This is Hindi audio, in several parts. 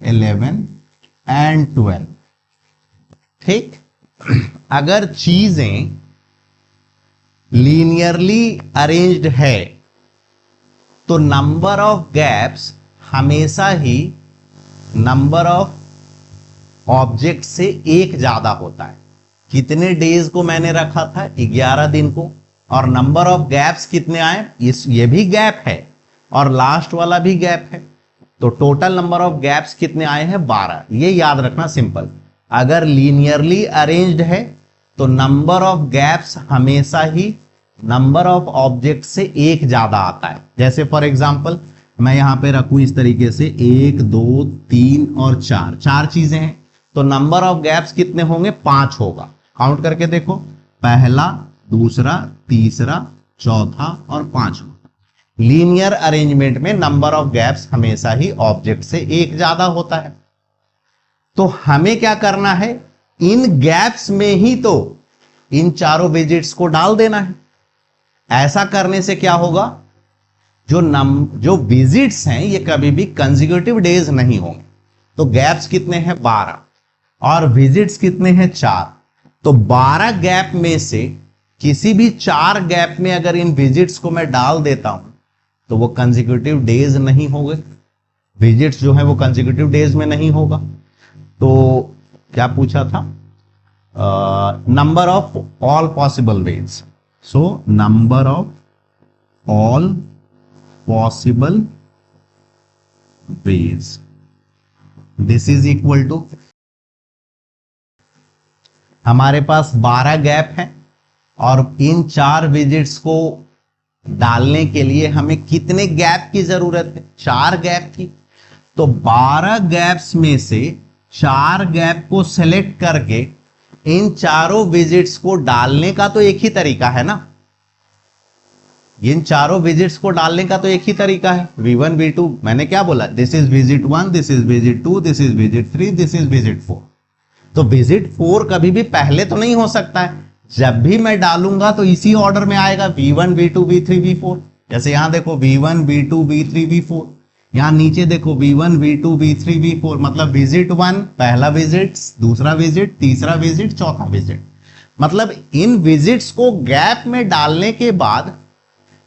11 एंड 12। ठीक, अगर चीजें लीनियरली अरेंज्ड है तो नंबर ऑफ गैप्स हमेशा ही नंबर ऑफ ऑब्जेक्ट से एक ज्यादा होता है। कितने डेज को मैंने रखा था, 11 दिन को, और नंबर ऑफ गैप्स कितने आए, ये भी गैप है और लास्ट वाला भी गैप है, तो टोटल नंबर ऑफ गैप्स कितने आए हैं, 12। ये याद रखना सिंपल। अगर लीनियरली अरेंज्ड है तो नंबर ऑफ गैप्स हमेशा ही नंबर ऑफ ऑब्जेक्ट से एक ज्यादा आता है। जैसे फॉर एग्जांपल मैं यहां पे रखूं इस तरीके से 1 2 3 और 4, 4 चीजें हैं, तो नंबर ऑफ गैप्स कितने होंगे, 5 होगा। काउंट करके देखो, पहला, दूसरा, तीसरा, चौथा और पांचवा। लीनियर अरेंजमेंट में नंबर ऑफ गैप्स हमेशा ही ऑब्जेक्ट से एक ज्यादा होता है। तो हमें क्या करना है, इन गैप्स में ही तो इन चारों विजिट्स को डाल देना है। ऐसा करने से क्या होगा, जो विजिट्स हैं ये कभी भी कंसेक्यूटिव डेज नहीं होंगे। तो गैप्स कितने हैं, 12, और विजिट्स कितने हैं, 4। तो 12 गैप में से किसी भी 4 गैप में अगर इन विजिट्स को मैं डाल देता हूं तो वो कंसेक्यूटिव डेज नहीं होंगे, विजिट्स जो है वो कंसेक्यूटिव डेज में नहीं होगा। तो क्या पूछा था, number of all possible ways, so number of all possible ways, this is equal to, हमारे पास 12 गैप है और इन 4 विजिट्स को डालने के लिए हमें कितने गैप की जरूरत है, 4 गैप की। तो 12 गैप्स में से 4 गैप को सेलेक्ट करके इन चारों विजिट्स को डालने का तो एक ही तरीका है ना, इन चारों विजिट्स को डालने का तो एक ही तरीका है, V1 V2। मैंने क्या बोला, this is visit 1, this is visit 2, this is visit 3, this is visit 4। तो विजिट 4 कभी भी पहले तो नहीं हो सकता है, जब भी मैं डालूंगा तो इसी ऑर्डर में आएगा, V1 V2 V3 V4। जैसे यहां देखो V1 V2 V3 V4, यहां नीचे देखो V1 V2 V3 V4, मतलब विजिट 1 पहला विजिट, दूसरा विजिट, तीसरा विजिट, चौथा विजिट। मतलब इन विजिट्स को गैप में डालने के बाद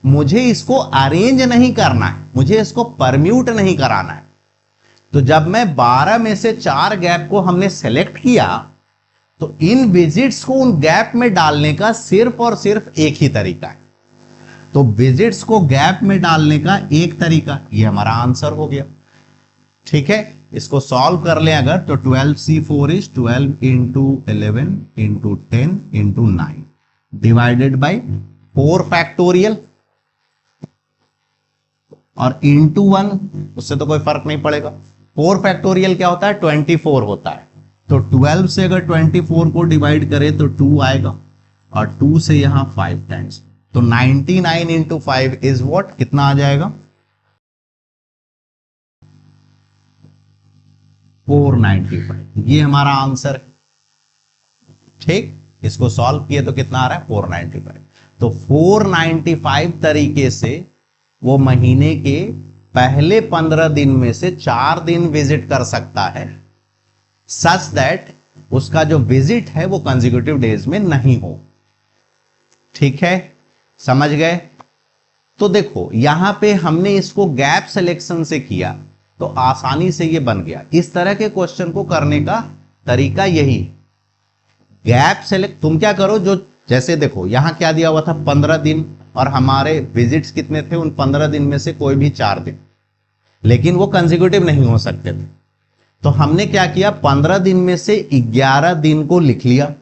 मुझे इसको अरेंज नहीं करना है, मुझे इसको परम्यूट नहीं कराना है। तो जब मैं 12 में से 4 गैप को हमने सेलेक्ट किया तो इन विजिट्स को उन गैप में डालने का सिर्फ और सिर्फ एक ही तरीका है। तो विजिट्स को गैप में डालने का एक तरीका, ये हमारा आंसर हो गया। ठीक है, इसको सॉल्व कर ले अगर, तो 12C4 is 12 into 11 into 10 into 9 divided by 4 factorial और इंटू 1, उससे तो कोई फर्क नहीं पड़ेगा। 4 फैक्टोरियल क्या होता है, 24 होता है। तो 12 से अगर 24 को डिवाइड करें तो 2 आएगा और 2 से यहां 5 टाइम्स, तो 99 इंटू 5 इज व्हाट, कितना आ जाएगा, 495। ये हमारा आंसर है। ठीक, इसको सॉल्व किए तो कितना आ रहा है, 495। तो 495 तरीके से वो महीने के पहले 15 दिन में से 4 दिन विजिट कर सकता है, सच दैट उसका जो विजिट है वो कंसेक्यूटिव डेज में नहीं हो। ठीक है, समझ गए। तो देखो यहां पे हमने इसको गैप सिलेक्शन से किया तो आसानी से ये बन गया। इस तरह के क्वेश्चन को करने का तरीका यही, गैप सेलेक्ट। तुम क्या करो, जो जैसे देखो यहां क्या दिया हुआ था, 15 दिन, और हमारे विजिट्स कितने थे, उन 15 दिन में से कोई भी 4 दिन, लेकिन वो कंसेक्यूटिव नहीं हो सकते थे। तो हमने क्या किया, 15 दिन में से 11 दिन को लिख लिया।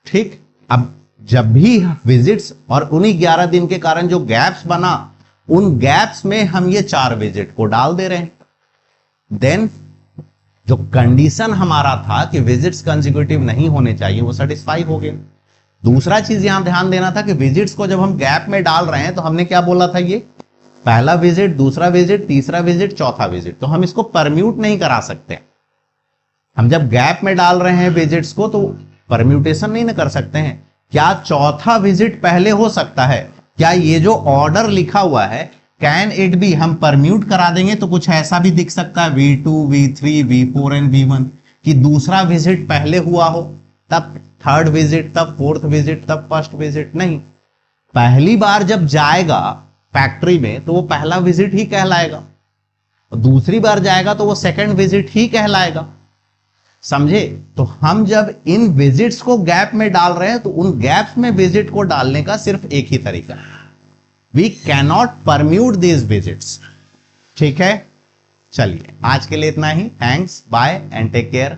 ठीक, अब जब भी विजिट्स और उन 11 दिन के कारण जो गैप्स बना, उन गैप्स में हम ये 4 विजिट को डाल दे रहे हैं। देन जो कंडीशन हमारा था कि विजिट्स कंसेक्यूटिव नहीं होने चाहिए, वो सेटिस्फाई हो गया। दूसरा चीज यहां ध्यान देना था कि विजिट्स को जब हम गैप में डाल रहे हैं तो हमने क्या बोला था, ये पहला विजिट, दूसरा विजिट, तीसरा विजिट, चौथा विजिट, तो हम इसको परम्यूट नहीं करा सकते। हम जब गैप में डाल रहे हैं विजिट्स को तो परम्यूटेशन नहीं ना कर सकते हैं। क्या चौथा विजिट पहले हो सकता है? क्या ये जो ऑर्डर लिखा हुआ है कैन इट बी, हम परम्यूट करा देंगे तो कुछ ऐसा भी दिख सकता है V2 V3 V4 and V1, कि दूसरा विजिट पहले हुआ हो, तब थर्ड विजिट, तब फोर्थ विजिट, तब फर्स्ट विजिट। नहीं, पहली बार जब जाएगा फैक्ट्री में तो वो पहला विजिट ही कहलाएगा, दूसरी बार जाएगा तो वो सेकंड विजिट ही कहलाएगा। समझे? तो हम जब इन विजिट्स को गैप में डाल रहे हैं तो उन गैप्स में विजिट को डालने का सिर्फ एक ही तरीका है, we cannot permute these visits. ठीक है, चलिए आज के लिए इतना ही। Thanks, bye and take care.